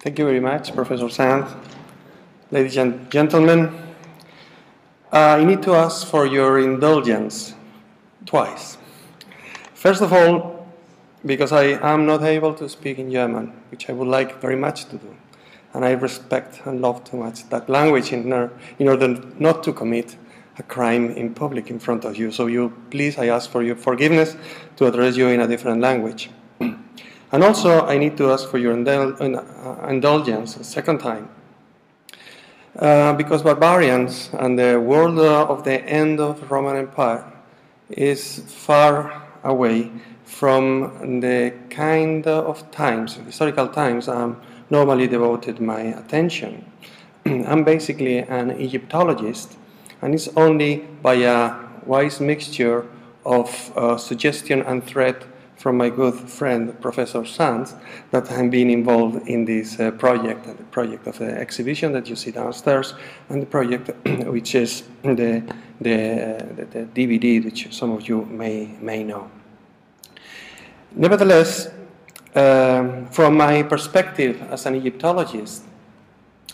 Thank you very much, Professor Sanz. Ladies and gentlemen, I need to ask for your indulgence twice. First of all, because I am not able to speak in German, which I would like very much to do. And I respect and love too much that language in order not to commit a crime in public in front of you. So please, I ask for your forgiveness to address you in a different language. And also, I need to ask for your indulgence a second time. Because Barbarians and the world of the end of the Roman Empire is far away from the kind of times, historical times, normally devoted my attention. I'm basically an Egyptologist, and it's only by a wise mixture of suggestion and threat from my good friend, Professor Sanz, that I'm being involved in this project, the project of the exhibition that you see downstairs, and the project which is the DVD, which some of you may know. Nevertheless, from my perspective as an Egyptologist,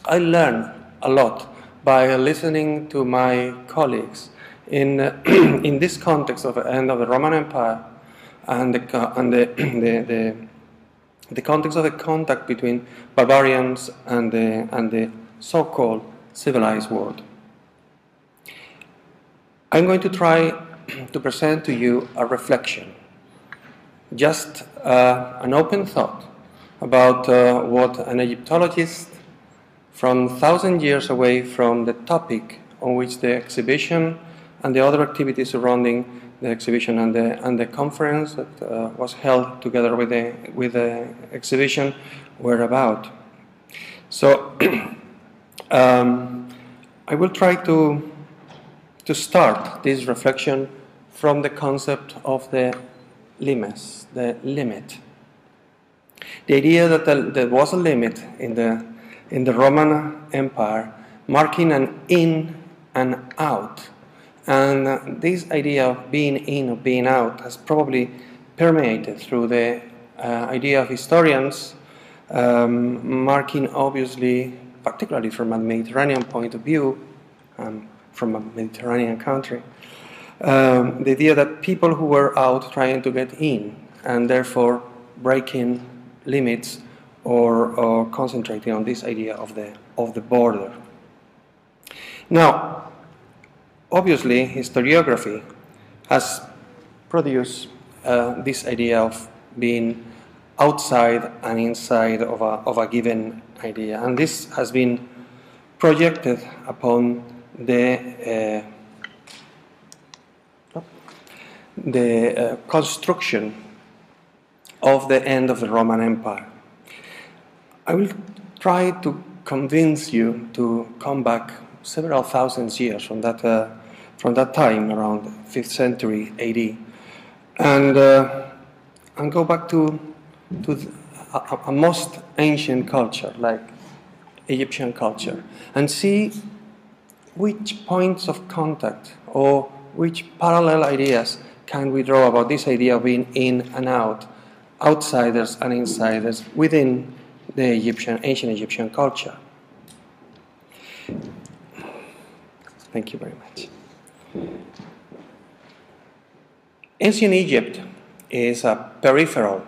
I learned a lot by listening to my colleagues in this context of the end of the Roman Empire and the context of the contact between barbarians and the so-called civilized world. I'm going to try to present to you a reflection, just an open thought about what an Egyptologist from 1,000 years away from the topic on which the exhibition and the other activities surrounding the exhibition and the conference that was held together with the exhibition were about. So I will try to start this reflection from the concept of the limes, the limit. The idea that there was a limit in the Roman Empire, marking an in and out. And this idea of being in or being out has probably permeated through the idea of historians, marking obviously, particularly from a Mediterranean point of view, from a Mediterranean country, the idea that people who were out trying to get in and therefore breaking limits or concentrating on this idea of the border. Now, obviously, historiography has produced this idea of being outside and inside of a given idea, and this has been projected upon the construction of the end of the Roman Empire. I will try to convince you to come back several thousand years from that time, around 5th century AD, and go back to a most ancient culture like Egyptian culture, and see which points of contact or which parallel ideas can we draw about this idea of being in and out, outsiders and insiders within the ancient Egyptian culture. Thank you very much. Ancient Egypt is a peripheral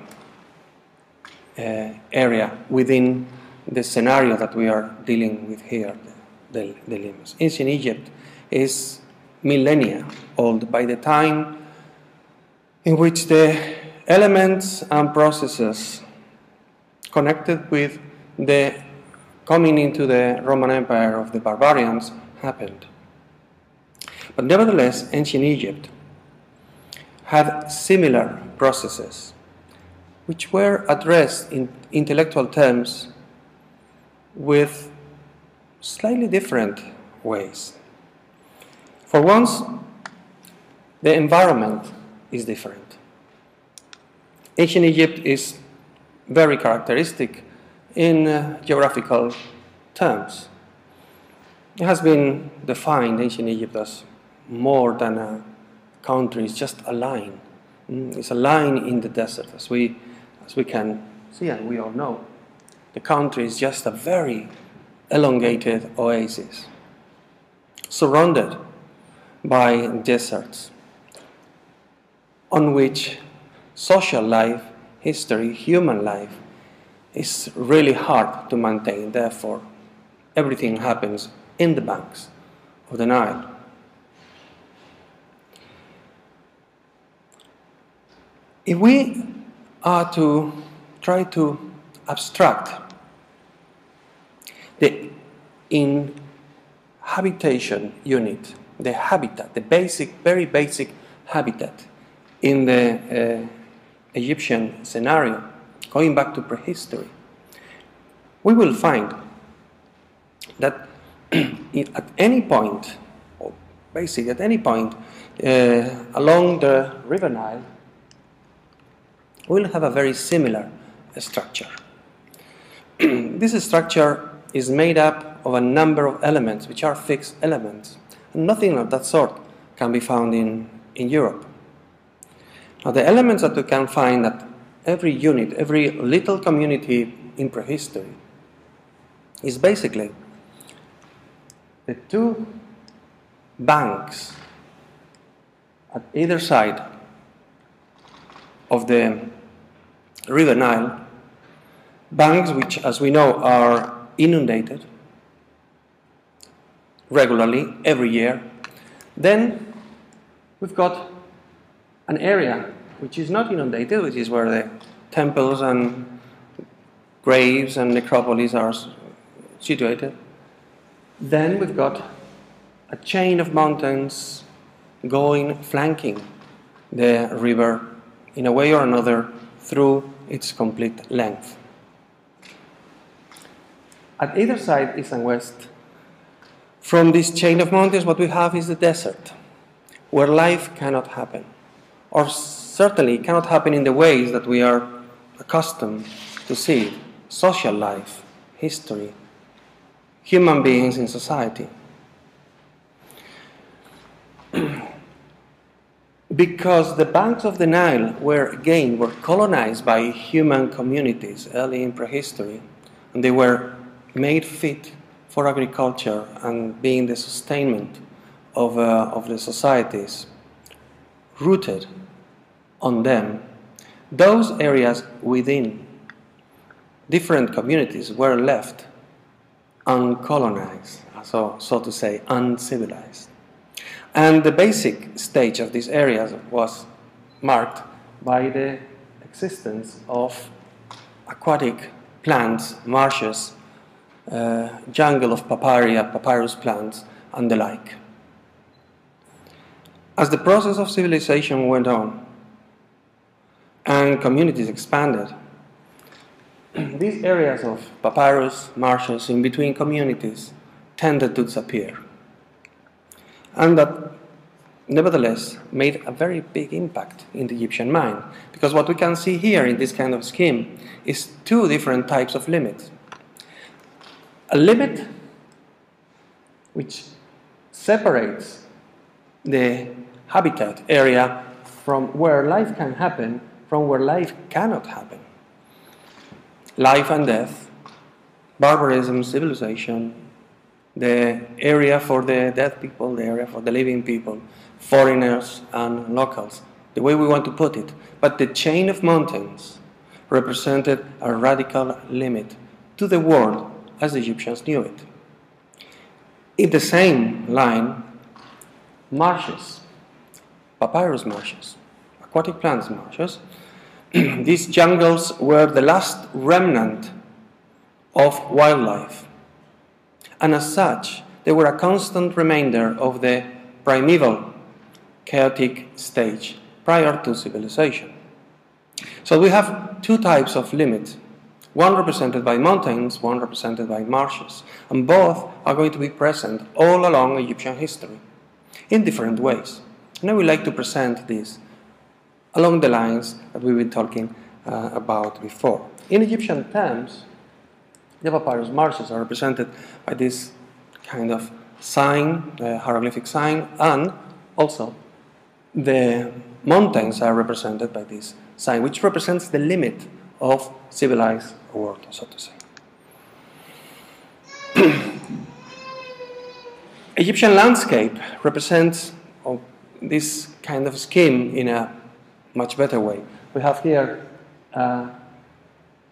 area within the scenario that we are dealing with here, the limes. Ancient Egypt is millennia old by the time in which the elements and processes connected with the coming into the Roman Empire of the barbarians happened. But nevertheless, ancient Egypt had similar processes which were addressed in intellectual terms with slightly different ways. For once, the environment is different. Ancient Egypt is very characteristic in geographical terms. It has been defined, ancient Egypt, as more than a country. It's just a line. It's a line in the desert, as we can see and we all know. the country is just a very elongated oasis, surrounded by deserts, on which social life, history, human life is really hard to maintain. Therefore, everything happens in the banks of the Nile. If we are to try to abstract the inhabitation unit, the habitat, the basic, very basic habitat in the Egyptian scenario, going back to prehistory, we will find that at any point, or basically at any point along the River Nile, we will have a very similar structure. This structure is made up of a number of elements, which are fixed elements, and nothing of that sort can be found in Europe. Now, the elements that we can find at every unit, every little community in prehistory, is basically the two banks at either side of the River Nile, banks which, as we know, are inundated regularly every year. Then we've got an area which is not inundated, which is where the temples and graves and necropolis are situated. Then we've got a chain of mountains flanking the river in a way or another through its complete length. At either side, east and west, from this chain of mountains, what we have is the desert, where life cannot happen, or certainly cannot happen in the ways that we are accustomed to see: social life, history, human beings in society. Because the banks of the Nile were colonized by human communities early in prehistory, and they were made fit for agriculture and being the sustainment of the societies rooted on them. Those areas within different communities were left uncolonized, so to say, uncivilized. And the basic stage of these areas was marked by the existence of aquatic plants, marshes, jungle of papyrus plants, and the like. As the process of civilization went on and communities expanded, these areas of papyrus, marshes in between communities tended to disappear. And that nevertheless made a very big impact in the Egyptian mind, because what we can see here in this kind of scheme is two different types of limits. A limit which separates the habitat area from where life can happen from where life cannot happen. Life and death, barbarism, civilization, the area for the dead people, the area for the living people, foreigners and locals, the way we want to put it. But the chain of mountains represented a radical limit to the world as the Egyptians knew it. In the same line, marshes, papyrus marshes, aquatic plants marshes, these jungles were the last remnant of wildlife. And as such, they were a constant remainder of the primeval chaotic stage prior to civilization. So we have two types of limits, one represented by mountains, one represented by marshes, and both are going to be present all along Egyptian history in different ways. And I would like to present this along the lines that we've been talking about before. In Egyptian terms, the papyrus marshes are represented by this kind of sign, the hieroglyphic sign, and also the mountains are represented by this sign, which represents the limit of civilized world, so to say. Egyptian landscape represents this kind of scheme in a much better way. We have here a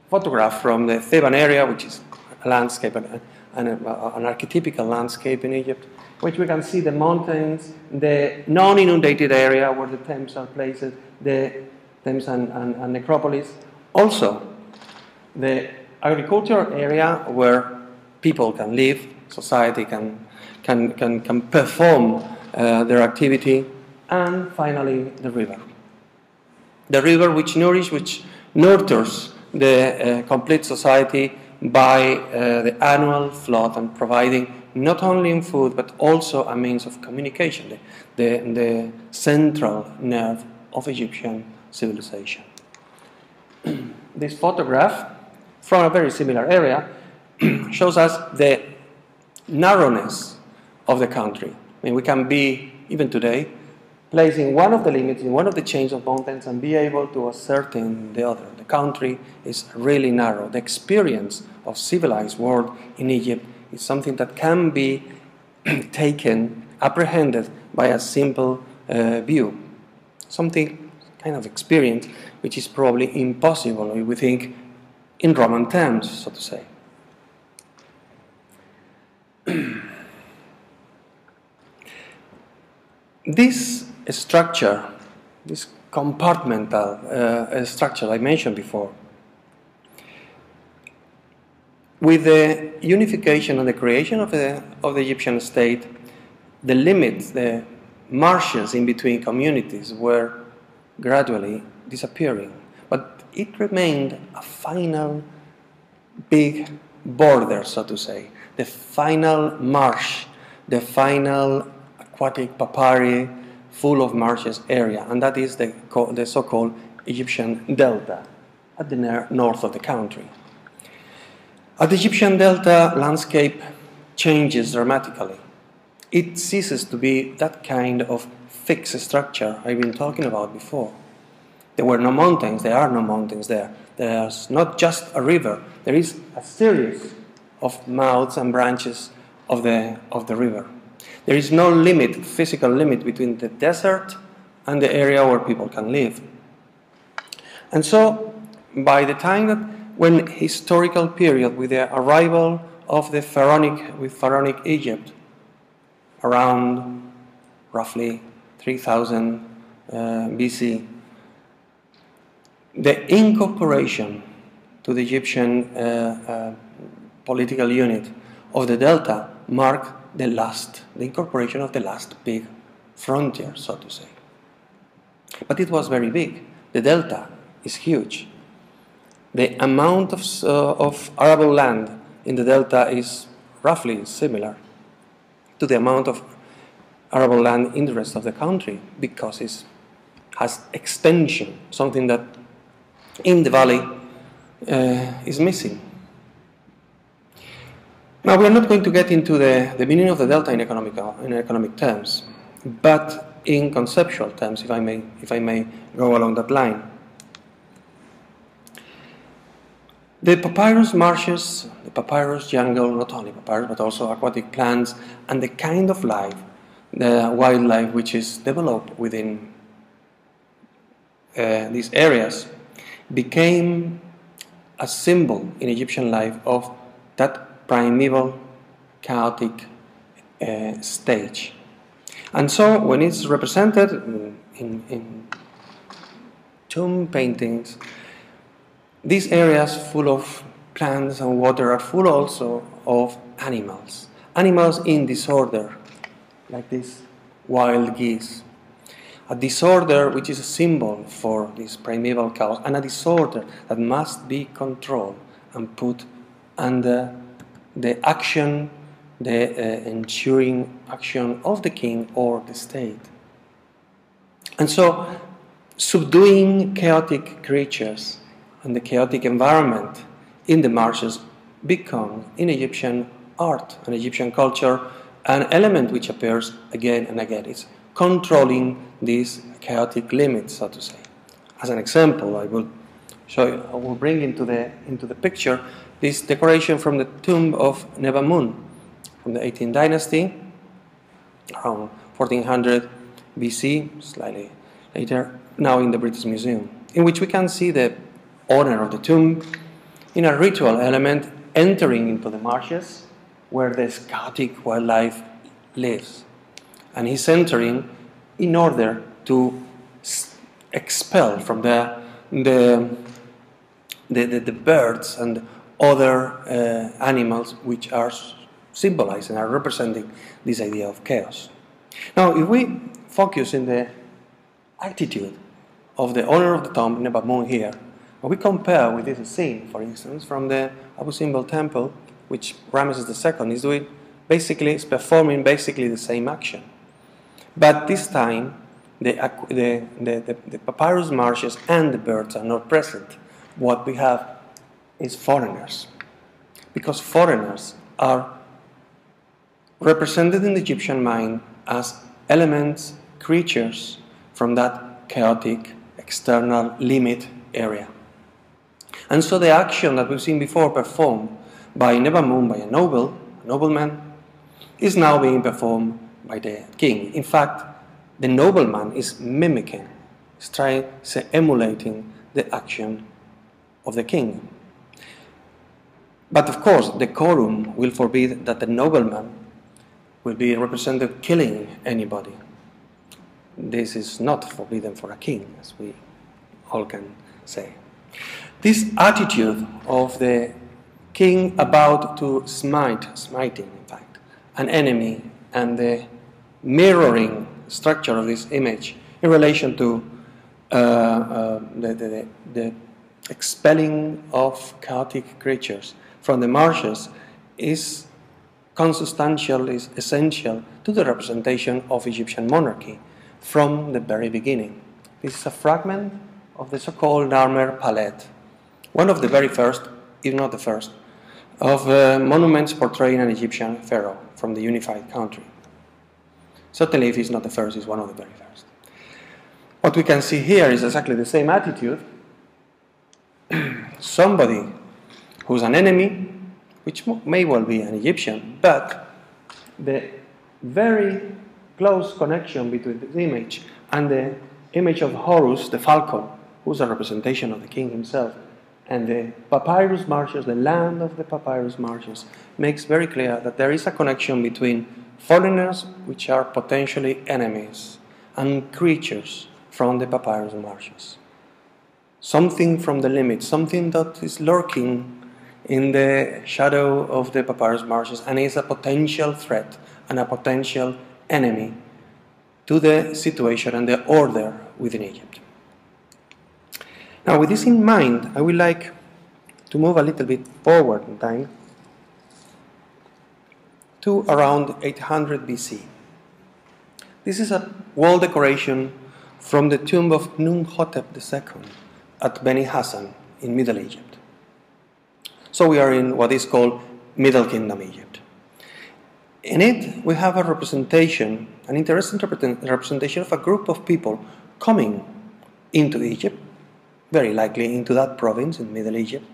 photograph from the Theban area, which is a landscape, an archetypical landscape in Egypt, which we can see the mountains, the non-inundated area where the Thames are placed, the Thames and necropolis. Also, the agricultural area where people can live, society can perform their activity, and finally the river. The river which nurtures the complete society by the annual flood and providing not only in food but also a means of communication, the central nerve of Egyptian civilization. This photograph from a very similar area shows us the narrowness of the country. I mean, we can be, even today, placing one of the limits in one of the chains of mountains and be able to ascertain the other. The country is really narrow. The experience of civilized world in Egypt is something that can be taken, apprehended by a simple view. Something kind of experience which is probably impossible if we think in Roman terms, so to say. This structure, this compartmental structure I mentioned before, with the unification and the creation of the Egyptian state, the limits, the marshes in between communities were gradually disappearing. But it remained a final big border, so to say, the final marsh, the final aquatic papyri full of marshes area, and that is the so-called Egyptian delta at the north of the country. At the Egyptian delta, landscape changes dramatically. It ceases to be that kind of fixed structure I've been talking about before. There were no mountains, there are no mountains there. There's not just a river, there is a series of mouths and branches of the river. There is no limit, physical limit, between the desert and the area where people can live. And so, by the time that when historical period, with the arrival of the Pharaonic Egypt, around roughly 3000 BC, the incorporation to the Egyptian political unit of the Delta marked the incorporation of the last big frontier, so to say. But it was very big. The Delta is huge. The amount of arable land in the Delta is roughly similar to the amount of arable land in the rest of the country, because it has extension, something that in the valley is missing. Now, we are not going to get into the meaning of the delta in economic terms, but in conceptual terms, if I may go along that line. The papyrus marshes, the papyrus jungle, not only papyrus but also aquatic plants, and the kind of life, the wildlife which is developed within these areas, became a symbol in Egyptian life of that primeval, chaotic stage. And so when it's represented in tomb paintings, these areas full of plants and water are full also of animals. Animals in disorder, like these wild geese. A disorder which is a symbol for this primeval chaos, and a disorder that must be controlled and put under the action, the ensuring action of the king or the state. And so, subduing chaotic creatures and the chaotic environment in the marshes become, in Egyptian art and Egyptian culture, an element which appears again and again. It's controlling these chaotic limits, so to say. As an example, I will bring into the picture this decoration from the tomb of Nebamun from the 18th dynasty, around 1400 BC, slightly later, now in the British Museum, in which we can see the owner of the tomb in a ritual element entering into the marshes where the chaotic wildlife lives. And he's entering in order to expel from the birds and other animals which are symbolizing, are representing this idea of chaos. Now, if we focus in the attitude of the owner of the tomb, Humboldt here, when we compare with this scene, for instance, from the Abu Simbel temple, which Ramesses II is doing, basically is performing basically the same action. But this time, the papyrus marshes and the birds are not present. What we have is foreigners, because foreigners are represented in the Egyptian mind as elements, creatures from that chaotic external limit area. And so the action that we've seen before performed by Nebamun, by a nobleman, is now being performed by the king. In fact, the nobleman is mimicking, is emulating the action of the king. But of course, the decorum will forbid that the nobleman will be represented killing anybody. This is not forbidden for a king, as we all can say. This attitude of the king about to smiting, in fact, an enemy, and the mirroring structure of this image in relation to the expelling of chaotic creatures from the marshes is consubstantial, is essential to the representation of Egyptian monarchy from the very beginning. This is a fragment of the so-called Narmer palette, one of the very first, if not the first, of monuments portraying an Egyptian pharaoh from the unified country. Certainly, if it's not the first, it's one of the very first. What we can see here is exactly the same attitude. Somebody who's an enemy, which may well be an Egyptian, but the very close connection between the image and the image of Horus, the falcon, who's a representation of the king himself, and the papyrus marshes, the land of the papyrus marshes, makes very clear that there is a connection between foreigners, which are potentially enemies, and creatures from the papyrus marshes. Something from the limit, something that is lurking in the shadow of the papyrus marshes and is a potential threat and a potential enemy to the situation and the order within Egypt. Now, with this in mind, I would like to move a little bit forward in time to around 800 BC. This is a wall decoration from the tomb of Nuhotep II at Beni Hassan in Middle Egypt. So we are in what is called Middle Kingdom Egypt. In it, we have a representation, an interesting representation of a group of people coming into Egypt, very likely into that province in Middle Egypt.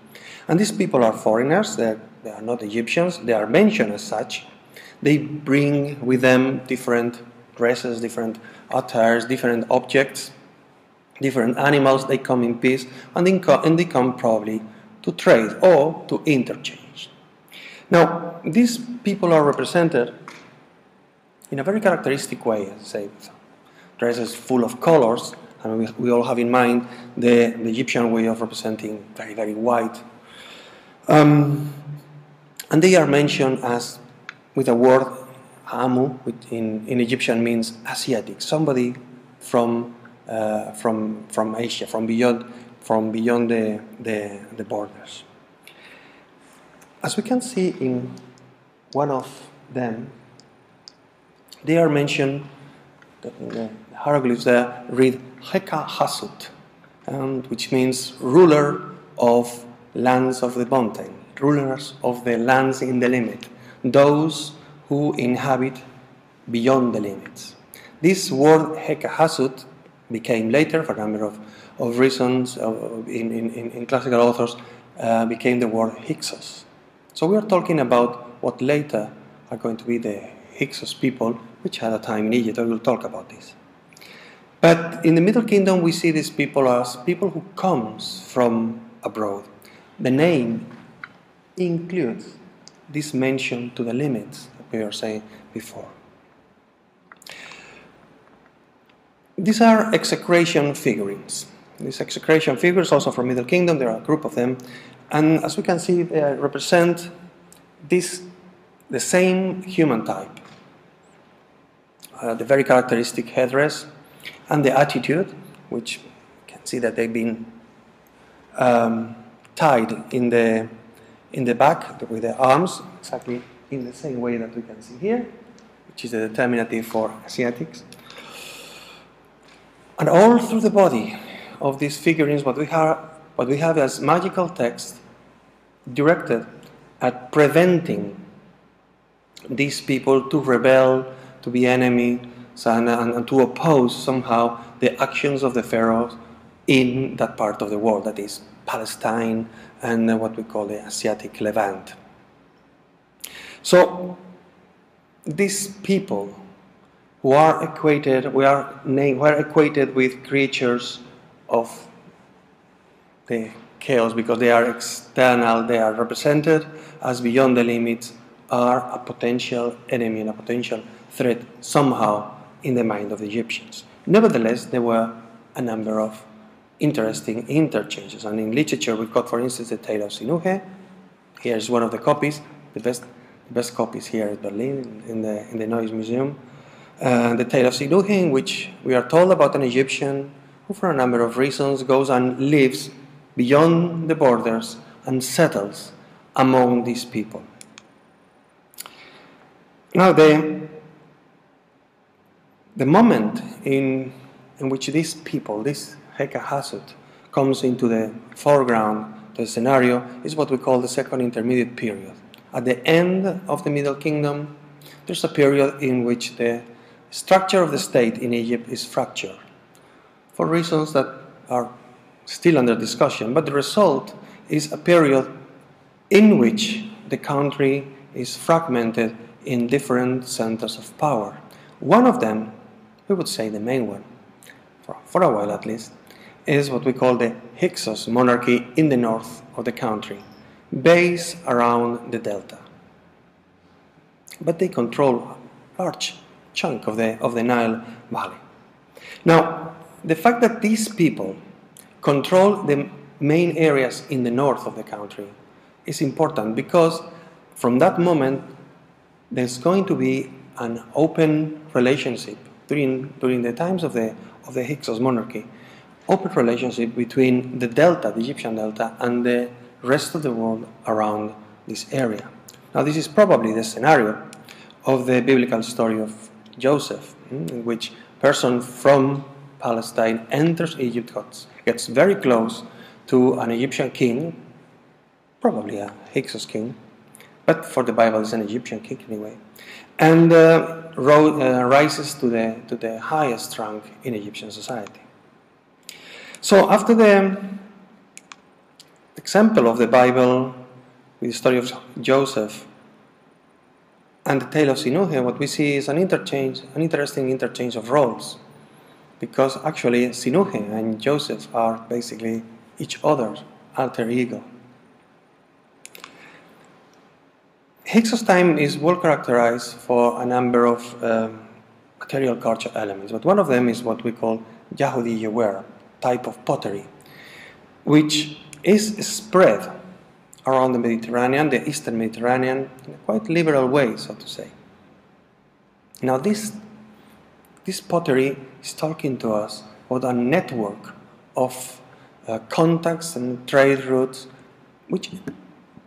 And these people are foreigners, they are not Egyptians, they are mentioned as such. They bring with them different dresses, different attires, different objects, different animals. They come in peace, and they come probably to trade or to interchange. Now, these people are represented in a very characteristic way, as I say, with dresses full of colors, and we all have in mind the Egyptian way of representing very, very white. And they are mentioned as, with a word, Amu, which in Egyptian means Asiatic, somebody from Asia, from beyond the borders. As we can see in one of them, they are mentioned, the hieroglyphs there read Heka Hasut, which means ruler of lands of the mountain, rulers of the lands in the limit, those who inhabit beyond the limits. This word Heka Hasut became later, for a number of reasons, in classical authors, became the word Hyksos. So we are talking about what later are going to be the Hyksos people, which had a time in Egypt. I will talk about this. But in the Middle Kingdom, we see these people as people who comes from abroad. The name includes this mention to the limits that we were saying before. These are execration figurines. These execration figures, also from Middle Kingdom, there are a group of them. And as we can see, they represent the same human type. The very characteristic headdress and the attitude, which you can see that they've been tied in the back with the arms, exactly in the same way that we can see here, which is the determinative for Asiatics. And all through the body of these figurines, what we have as magical text directed at preventing these people to rebel, to be enemies, and to oppose somehow the actions of the pharaohs in that part of the world, that is Palestine and what we call the Asiatic Levant. So these people who are equated with creatures of the chaos because they are external, they are represented as beyond the limits, are a potential enemy and a potential threat somehow in the mind of the Egyptians. Nevertheless, there were a number of interesting interchanges, and in literature we've got, for instance, the Tale of Sinuhe. Here's one of the copies. The best copies here at Berlin in the Neues Museum. The Tale of Sinuhe, in which we are told about an Egyptian who, for a number of reasons, goes and lives beyond the borders and settles among these people. Now, the moment in which these people, this Hekahasut, comes into the foreground, the scenario, is what we call the Second Intermediate Period. At the end of the Middle Kingdom, there's a period in which the structure of the state in Egypt is fractured, for reasons that are still under discussion, but the result is a period in which the country is fragmented in different centers of power. One of them, we would say the main one, for a while at least, is what we call the Hyksos monarchy in the north of the country, based around the delta. But they control a large chunk of the Nile Valley. Now, the fact that these people control the main areas in the north of the country is important, because from that moment there's going to be an open relationship during the times of the Hyksos monarchy, open relationship between the delta, the Egyptian delta, and the rest of the world around this area. Now, this is probably the scenario of the biblical story of Joseph, in which a person from Palestine enters Egypt, gets very close to an Egyptian king, probably a Hyksos king, but for the Bible it's an Egyptian king anyway, and rises to the highest rank in Egyptian society. So after the example of the Bible with the story of Joseph and the Tale of Sinuhe, what we see is an interesting interchange of roles, because actually Sinuhe and Joseph are basically each other's alter ego. Hyksos time is well characterized for a number of material culture elements, but one of them is what we call Yahudi Yewer, type of pottery, which is spread around the Mediterranean, the Eastern Mediterranean, in a quite liberal way, so to say. Now this pottery is talking to us about a network of contacts and trade routes which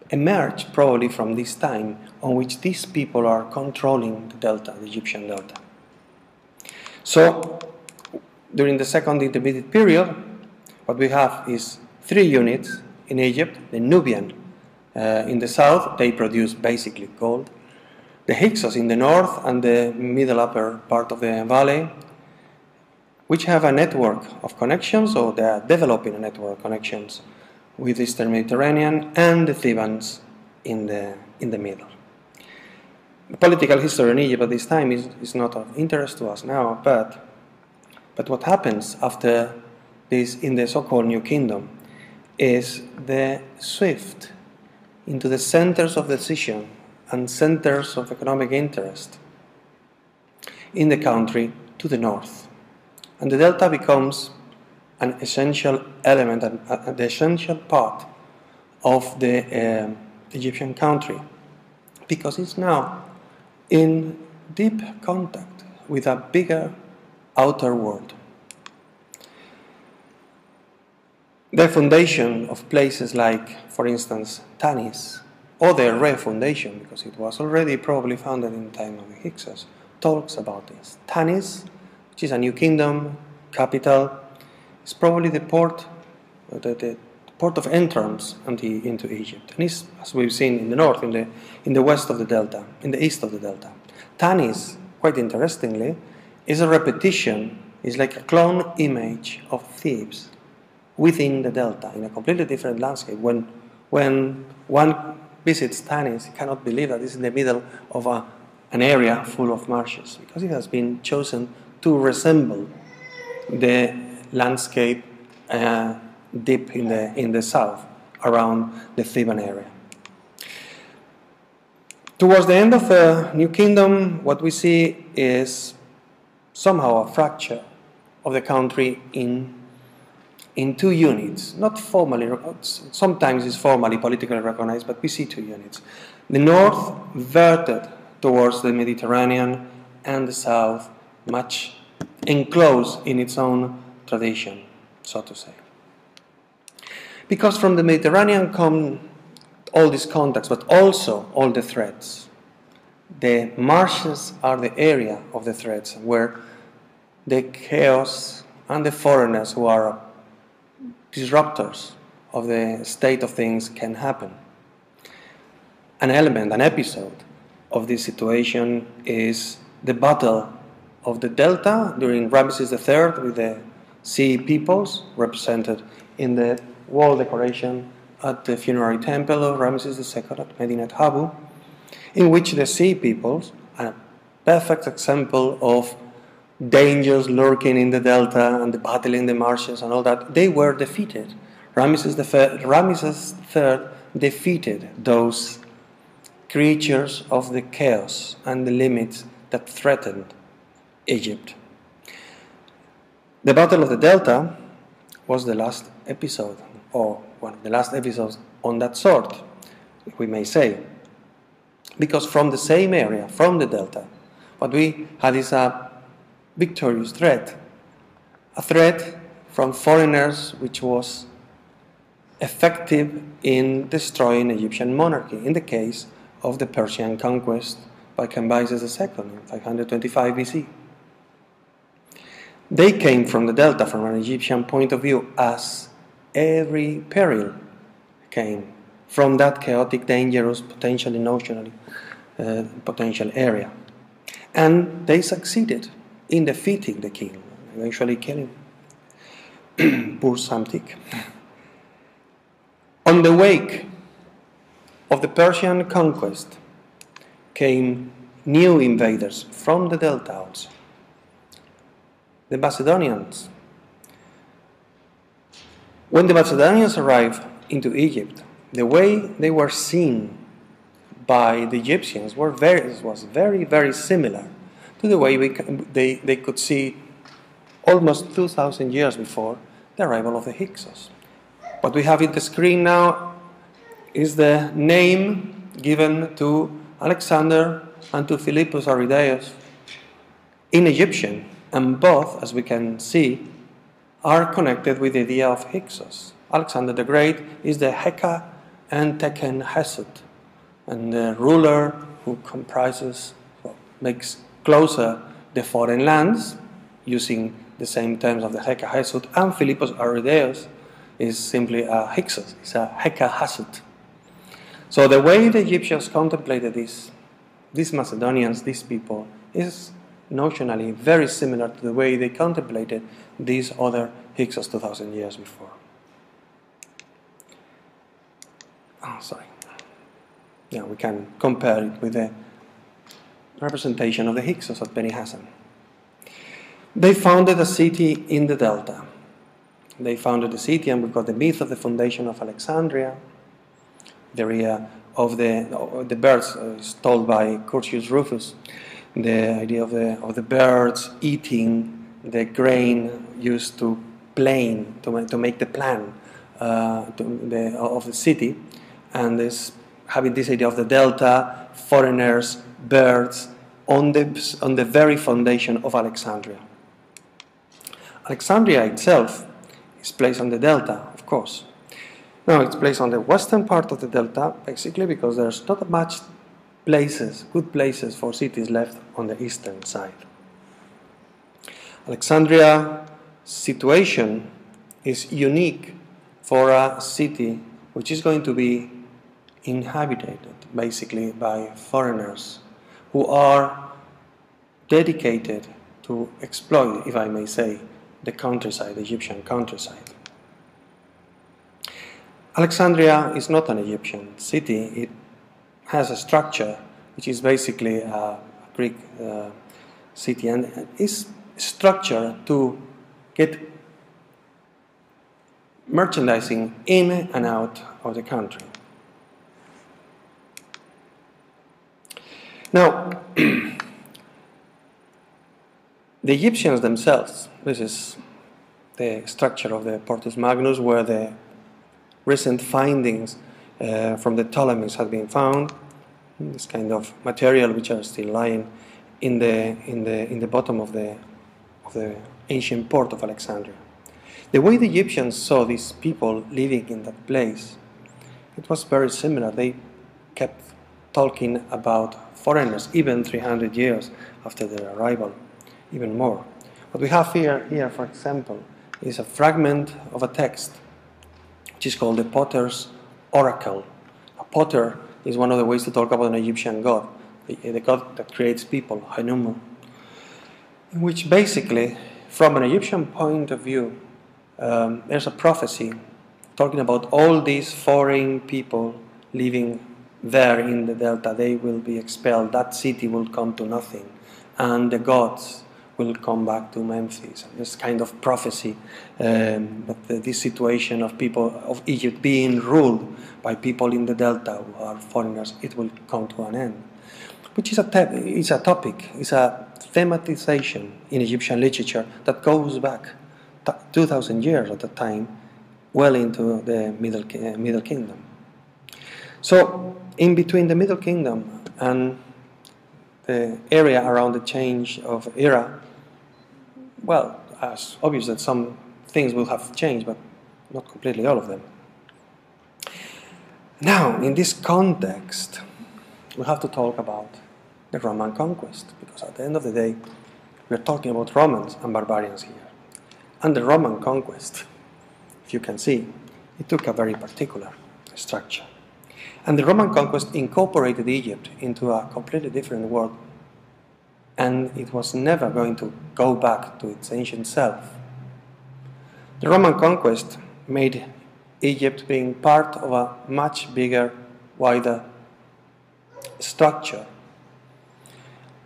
emerged probably from this time on which these people are controlling the delta, the Egyptian delta. So during the Second Intermediate Period, what we have is 3 units in Egypt: the Nubian in the south, they produce basically gold; the Hyksos in the north and the middle upper part of the valley, which have a network of connections, or they are developing a network of connections with the Eastern Mediterranean, and the Thebans in the middle. political history in Egypt at this time is not of interest to us now, but what happens after this in the so-called New Kingdom is the shift into the centers of decision and centers of economic interest in the country to the north. And the delta becomes an essential element, and the essential part of the Egyptian country, because it's now in deep contact with a bigger outer world. The foundation of places like, for instance, Tanis, or the re-foundation, because it was already probably founded in the time of the Hyksos, talks about this. Tanis, which is a new kingdom, capital, is probably the port of entrance into Egypt. And it's, as we've seen in the north, in the west of the delta, in the east of the delta. Tanis, quite interestingly, is a repetition, is like a clone image of Thebes within the delta, in a completely different landscape. When one visits Tanis, you cannot believe that it's in the middle of an area full of marshes, because it has been chosen to resemble the landscape deep in the south, around the Theban area. Towards the end of the New Kingdom, what we see is somehow a fracture of the country in two units, not formally, sometimes it's formally politically recognized, but we see two units. The north verted towards the Mediterranean, and the south much enclosed in its own tradition, so to say. Because from the Mediterranean come all these contacts, but also all the threats. The marshes are the area of the threats, where the chaos and the foreigners who are disruptors of the state of things can happen. An element, an episode of this situation is the battle of the delta during Ramesses III with the sea peoples, represented in the wall decoration at the funerary temple of Ramesses II at Medinet Habu, in which the sea peoples, a perfect example of dangers lurking in the delta and the battle in the marshes and all that, they were defeated. Ramesses III defeated those creatures of the chaos and the limits that threatened Egypt. The Battle of the Delta was the last episode, or one of the last episodes on that sort, we may say, because from the same area, from the delta, what we had is a victorious threat, a threat from foreigners which was effective in destroying Egyptian monarchy, in the case of the Persian conquest by Cambyses II in 525 BC. They came from the delta from an Egyptian point of view, as every peril came from that chaotic, dangerous, potentially notionally potential area. And they succeeded in defeating the king, eventually killing poor Samtik. On the wake of the Persian conquest came new invaders from the delta also. The Macedonians. When the Macedonians arrived into Egypt, the way they were seen by the Egyptians was very, very similar to the way they could see almost 2,000 years before the arrival of the Hyksos. What we have in the screen now is the name given to Alexander and to Philippus Aridaeus in Egyptian, and both, as we can see, are connected with the idea of Hyksos. Alexander the Great is the Heka and Teken Hesut, and the ruler who makes closer the foreign lands, using the same terms of the Heka Hesut, and Philippus Aridaeus is simply a Hyksos, it's a Heka Hasut. So the way the Egyptians contemplated these Macedonians, these people, is notionally very similar to the way they contemplated these other Hyksos 2,000 years before. Yeah, we can compare it with the representation of the Hyksos at Beni Hassan. They founded a city in the delta. They founded a city, and we've got the myth of the foundation of Alexandria. The idea of the birds is told by Curtius Rufus. The idea of the birds eating the grain used to make the plan of the city, and having this idea of the delta, foreigners, birds, on the very foundation of Alexandria. Alexandria itself is placed on the delta, of course. Now it's placed on the western part of the delta, basically because there's not much good places for cities left on the eastern side. Alexandria's situation is unique for a city which is going to be inhabited basically by foreigners who are dedicated to exploit, if I may say, the countryside, the Egyptian countryside. Alexandria is not an Egyptian city. It has a structure which is basically a Greek city, and is structured to get merchandising in and out of the country. Now, the Egyptians themselves, this is the structure of the Portus Magnus, where the recent findings from the Ptolemies have been found. This kind of material which are still lying in the bottom of the ancient port of Alexandria. The way the Egyptians saw these people living in that place, it was very similar. They kept talking about foreigners, even 300 years after their arrival, even more. What we have here, for example, is a fragment of a text which is called the Potter's Oracle. A potter is one of the ways to talk about an Egyptian god, the god that creates people, Hanuman, in which basically, from an Egyptian point of view, there's a prophecy talking about all these foreign people living there in the delta. They will be expelled. That city will come to nothing, and the gods will come back to Memphis. This kind of prophecy, that this situation of people of Egypt being ruled by people in the delta who are foreigners, it will come to an end. Which is a topic, it's a thematization in Egyptian literature that goes back 2,000 years at the time, well into the Middle Kingdom. So, in between the Middle Kingdom and the area around the change of era, well, it's obvious that some things will have changed, but not completely all of them. Now, in this context, we have to talk about the Roman conquest, because at the end of the day, we're talking about Romans and barbarians here. And the Roman conquest, if you can see, it took a very particular structure. And the Roman conquest incorporated Egypt into a completely different world, and it was never going to go back to its ancient self. The Roman conquest made Egypt being part of a much bigger, wider structure,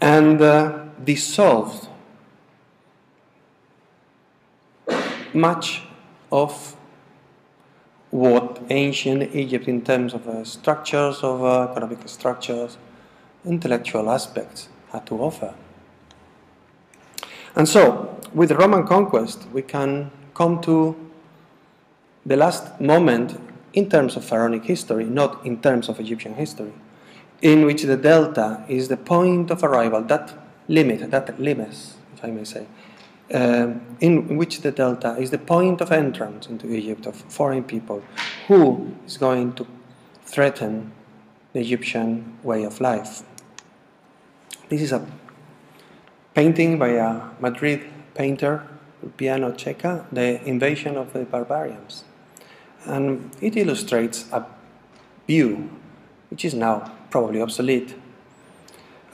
and dissolved much of what ancient Egypt, in terms of structures, of economic structures, intellectual aspects, had to offer. And so, with the Roman conquest, we can come to the last moment in terms of pharaonic history, not in terms of Egyptian history, in which the delta is the point of arrival, that limit, that limes, if I may say, in which the delta is the point of entrance into Egypt of foreign people who is going to threaten the Egyptian way of life. This is a painting by a Madrid painter, Piano Checa, The Invasion of the Barbarians. And it illustrates a view which is now probably obsolete.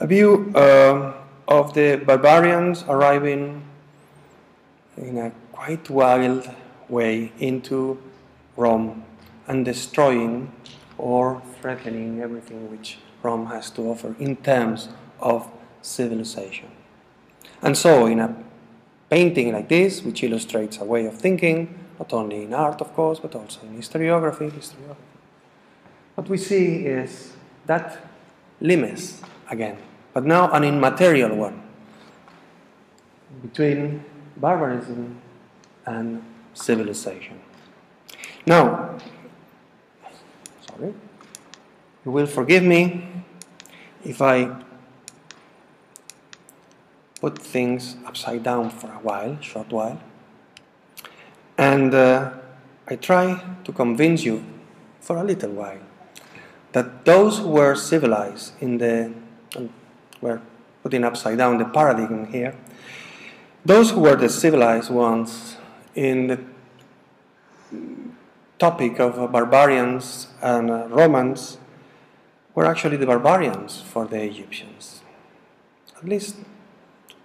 A view of the barbarians arriving in a quite wild way into Rome and destroying or threatening everything which Rome has to offer in terms of civilization. And so in a painting like this, which illustrates a way of thinking, not only in art, of course, but also in historiography, what we see is that limes again, but now an immaterial one, between barbarism and civilization. Now, sorry, you will forgive me if I put things upside down for a while, short while, and I try to convince you for a little while that those who were civilized we're putting upside down the paradigm here, those who were the civilized ones in the topic of barbarians and Romans were actually the barbarians for the Egyptians. At least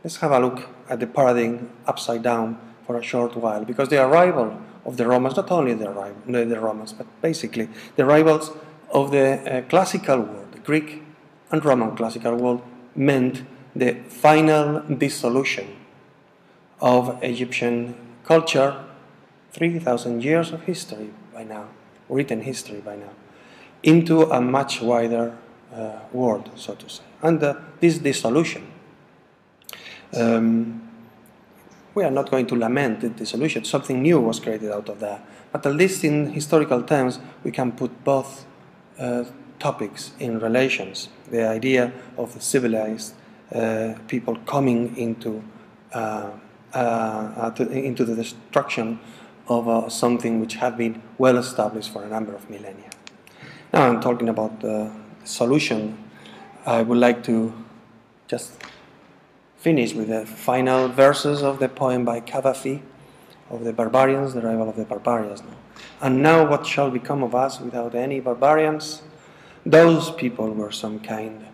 let's have a look at the paradigm upside down for a short while, because the arrival of the Romans, not only the Romans, but basically the arrivals of the classical world, the Greek and Roman classical world, meant the final dissolution of Egyptian culture, 3,000 years of history by now, written history by now, into a much wider world, so to say. And this dissolution, we are not going to lament the dissolution. Something new was created out of that. But at least in historical terms, we can put both topics in relations. The idea of the civilized people coming into the destruction of something which had been well established for a number of millennia. Now I'm talking about the solution. I would like to just finish with the final verses of the poem by Cavafy of the Barbarians, the arrival of the Barbarians. And now what shall become of us without any barbarians? Those people were some kind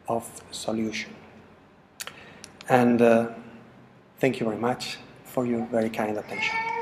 of solution. And thank you very much for your very kind attention.